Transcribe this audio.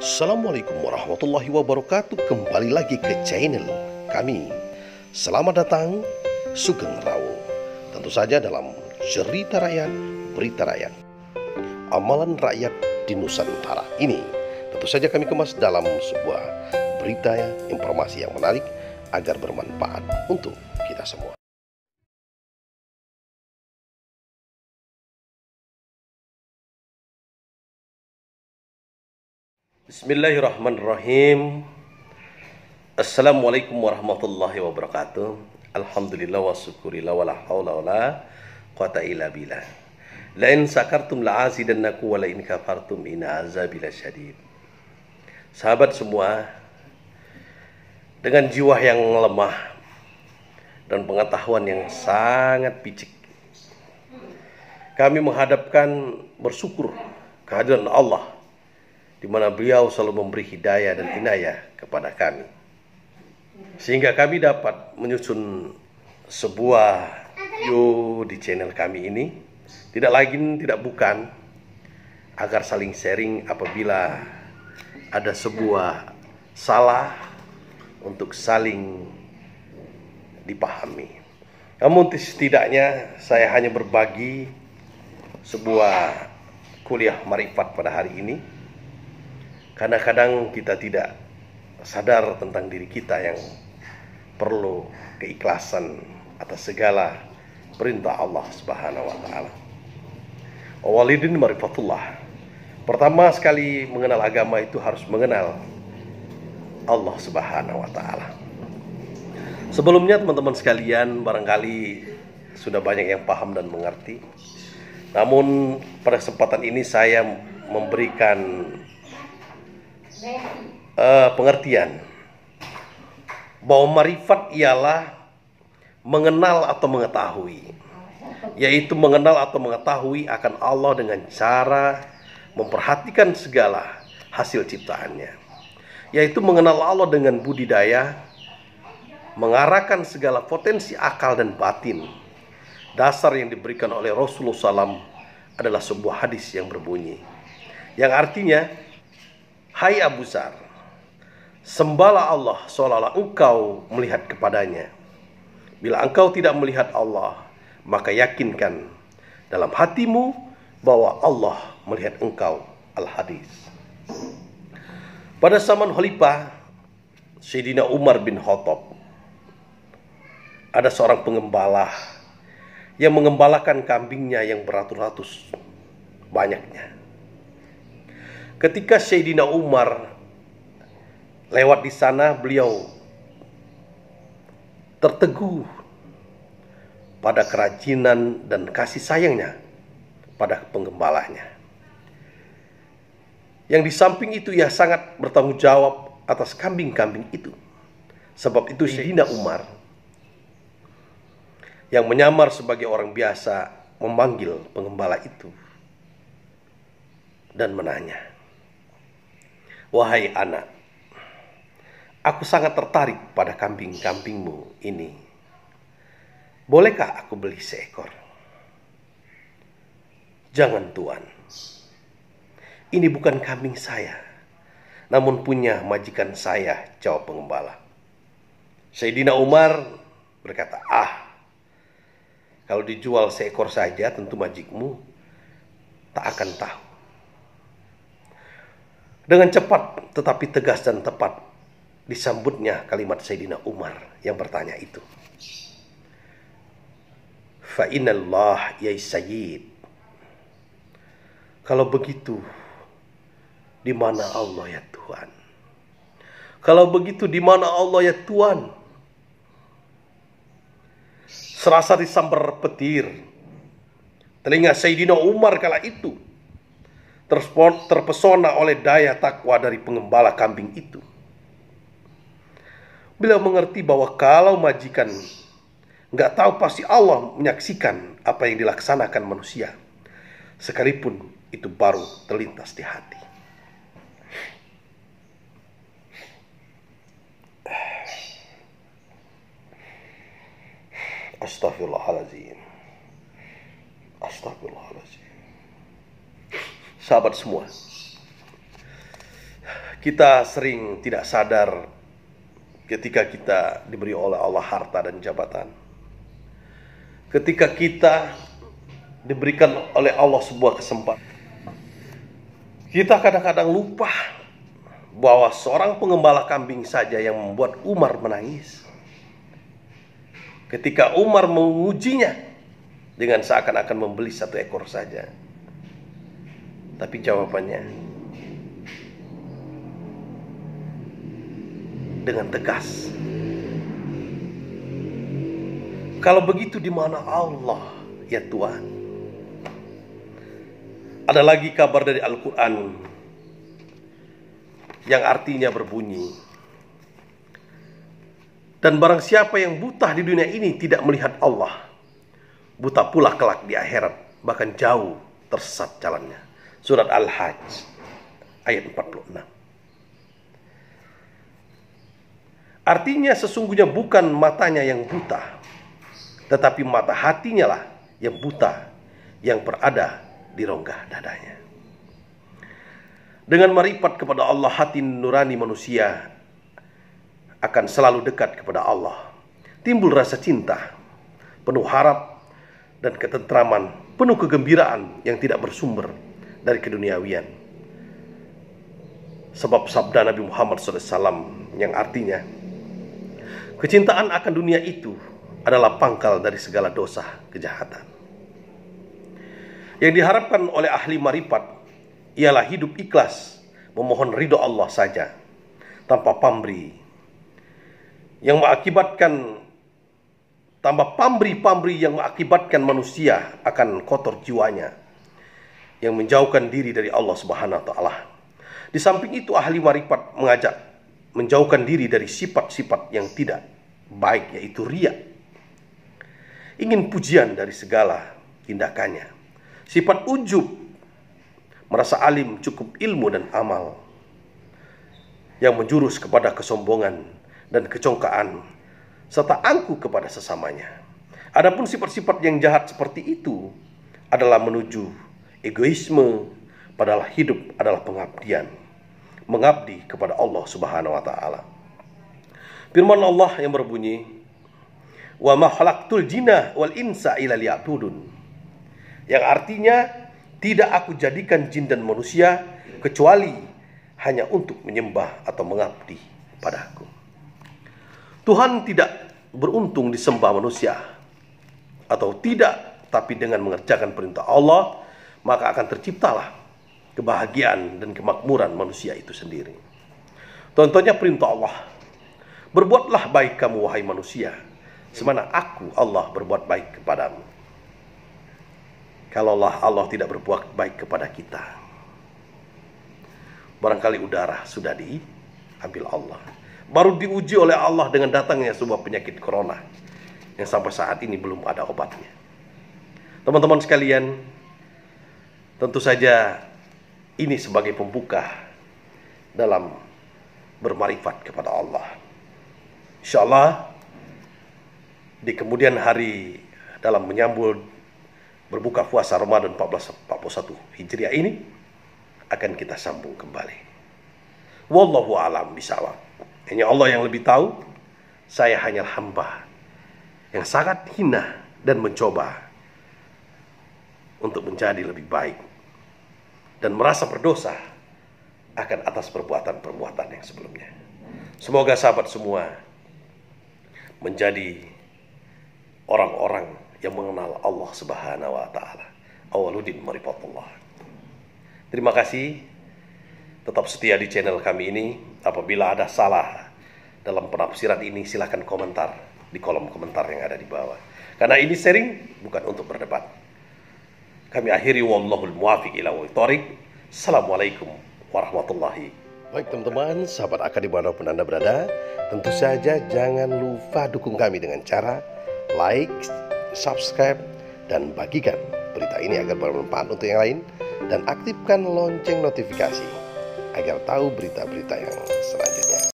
Assalamualaikum warahmatullahi wabarakatuh. Kembali lagi ke channel kami. Selamat datang Sugeng Rawo. Tentu saja dalam cerita rakyat, berita rakyat, amalan rakyat di Nusantara ini. Tentu saja kami kemas dalam sebuah berita, informasi yang menarik agar bermanfaat untuk kita semua. Bismillahirrahmanirrahim. Assalamualaikum warahmatullahi wabarakatuh. Alhamdulillah wa syukurillah wa la hawla wa la quwata illa billah. La in sakartum la azidannakum wa la in kafartum inna azabi lasyadid. Sahabat semua, dengan jiwa yang lemah dan pengetahuan yang sangat picik, kami menghadapkan bersyukur kehadiran Allah, di mana beliau selalu memberi hidayah dan inayah kepada kami, sehingga kami dapat menyusun sebuah video di channel kami ini, tidak lain tidak bukan agar saling sharing apabila ada sebuah salah, untuk saling dipahami. Namun setidaknya saya hanya berbagi sebuah kuliah marifat pada hari ini. Kadang-kadang kita tidak sadar tentang diri kita yang perlu keikhlasan atas segala perintah Allah Subhanahu wa taala. Awalidin marifatullah. Pertama sekali mengenal agama itu harus mengenal Allah Subhanahu wa taala. Sebelumnya teman-teman sekalian barangkali sudah banyak yang paham dan mengerti. Namun pada kesempatan ini saya memberikan pengertian bahwa marifat ialah mengenal atau mengetahui, yaitu mengenal atau mengetahui akan Allah dengan cara memperhatikan segala hasil ciptaannya, yaitu mengenal Allah dengan budidaya, mengarahkan segala potensi akal dan batin. Dasar yang diberikan oleh Rasulullah SAW adalah sebuah hadis yang berbunyi, yang artinya, hai Abu Zar, sembahlah Allah seolah-olah engkau melihat kepadanya. Bila engkau tidak melihat Allah, maka yakinkan dalam hatimu bahwa Allah melihat engkau. Al-Hadis. Pada zaman Khalifah Sayyidina Umar bin Khattab, ada seorang pengembala yang mengembalakan kambingnya yang beratus-ratus banyaknya. Ketika Sayyidina Umar lewat di sana, beliau terteguh pada kerajinan dan kasih sayangnya pada penggembalanya. Yang di samping itu ia sangat bertanggung jawab atas kambing-kambing itu. Sebab itu Sayyidina Umar yang menyamar sebagai orang biasa memanggil pengembala itu dan menanya, "Wahai anak, aku sangat tertarik pada kambing-kambingmu ini. Bolehkah aku beli seekor?" "Jangan tuan, ini bukan kambing saya, namun punya majikan saya," jawab pengembala. Sayyidina Umar berkata, "Kalau dijual seekor saja, tentu majikmu tak akan tahu." Dengan cepat tetapi tegas dan tepat disambutnya kalimat Sayyidina Umar yang bertanya itu. "Fa innallah ya sayyid." Kalau begitu, di mana Allah ya Tuhan? Kalau begitu, di mana Allah ya Tuhan? Serasa disambar petir, telinga Sayyidina Umar kala itu terpesona oleh daya takwa dari pengembala kambing itu. Beliau mengerti bahwa kalau majikan nggak tahu, pasti Allah menyaksikan apa yang dilaksanakan manusia, sekalipun itu baru terlintas di hati. Astagfirullahaladzim. Astagfirullahaladzim. Sahabat semua, Kita sering tidak sadar ketika kita diberi oleh Allah harta dan jabatan. Ketika kita diberikan oleh Allah sebuah kesempatan, kita kadang-kadang lupa bahwa seorang pengembala kambing saja yang membuat Umar menangis. Ketika Umar mengujinya dengan seakan-akan membeli satu ekor saja. Tapi jawabannya dengan tegas. Kalau begitu di mana Allah ya Tuhan? Ada lagi kabar dari Al-Quran yang artinya berbunyi, dan barang siapa yang buta di dunia ini tidak melihat Allah, buta pula kelak di akhirat, bahkan jauh tersesat jalannya. Surat Al-Hajj ayat 46. Artinya sesungguhnya bukan matanya yang buta, tetapi mata hatinya lah yang buta, yang berada di rongga dadanya. Dengan meripat kepada Allah, hati nurani manusia akan selalu dekat kepada Allah. Timbul rasa cinta, penuh harap dan ketentraman, penuh kegembiraan yang tidak bersumber dari keduniawian. Sebab sabda Nabi Muhammad SAW yang artinya, kecintaan akan dunia itu adalah pangkal dari segala dosa kejahatan. Yang diharapkan oleh ahli marifat ialah hidup ikhlas, memohon ridho Allah saja, tanpa pamrih, yang mengakibatkan pamrih yang mengakibatkan manusia akan kotor jiwanya, yang menjauhkan diri dari Allah Subhanahu wa taala. Di samping itu ahli marifat mengajak menjauhkan diri dari sifat-sifat yang tidak baik, yaitu riya, ingin pujian dari segala tindakannya, sifat ujub, merasa alim cukup ilmu dan amal, yang menjurus kepada kesombongan dan kecongkaan, serta angkuh kepada sesamanya. Adapun sifat-sifat yang jahat seperti itu adalah menuju egoisme, padahal hidup adalah pengabdian, mengabdi kepada Allah Subhanahu wa taala. Firman Allah yang berbunyi, "Wa ma khalaqtul jinna wal insa illa liya'budun." Yang artinya, tidak aku jadikan jin dan manusia kecuali hanya untuk menyembah atau mengabdi padaku. Tuhan tidak beruntung disembah manusia atau tidak, tapi dengan mengerjakan perintah Allah, maka akan terciptalah kebahagiaan dan kemakmuran manusia itu sendiri. Contohnya perintah Allah, berbuatlah baik kamu wahai manusia, semana aku Allah berbuat baik kepadamu. Kalaulah Allah tidak berbuat baik kepada kita, barangkali udara sudah diambil Allah. Baru diuji oleh Allah dengan datangnya sebuah penyakit corona yang sampai saat ini belum ada obatnya. Teman-teman sekalian, tentu saja ini sebagai pembuka dalam bermarifat kepada Allah. InsyaAllah di kemudian hari dalam menyambut berbuka puasa Ramadan 1441 Hijriah ini akan kita sambung kembali. Wallahu a'lam bishawab. Hanya Allah yang lebih tahu. Saya hanya hamba yang sangat hina dan mencoba untuk menjadi lebih baik dan merasa berdosa akan atas perbuatan-perbuatan yang sebelumnya. Semoga sahabat semua menjadi orang-orang yang mengenal Allah Subhanahu wa taala. Awwaluddin marifatullah. Terima kasih. Tetap setia di channel kami ini. Apabila ada salah dalam penafsiran ini, silakan komentar di kolom komentar yang ada di bawah. Karena ini sharing, bukan untuk berdebat. Kami akhiri, wallahul muwaffiq ila thoriq. Assalamualaikum warahmatullahi. Baik teman-teman, sahabat akad dimanapun Anda berada, tentu saja jangan lupa dukung kami dengan cara like, subscribe, dan bagikan berita ini agar bermanfaat untuk yang lain, dan aktifkan lonceng notifikasi agar tahu berita-berita yang selanjutnya.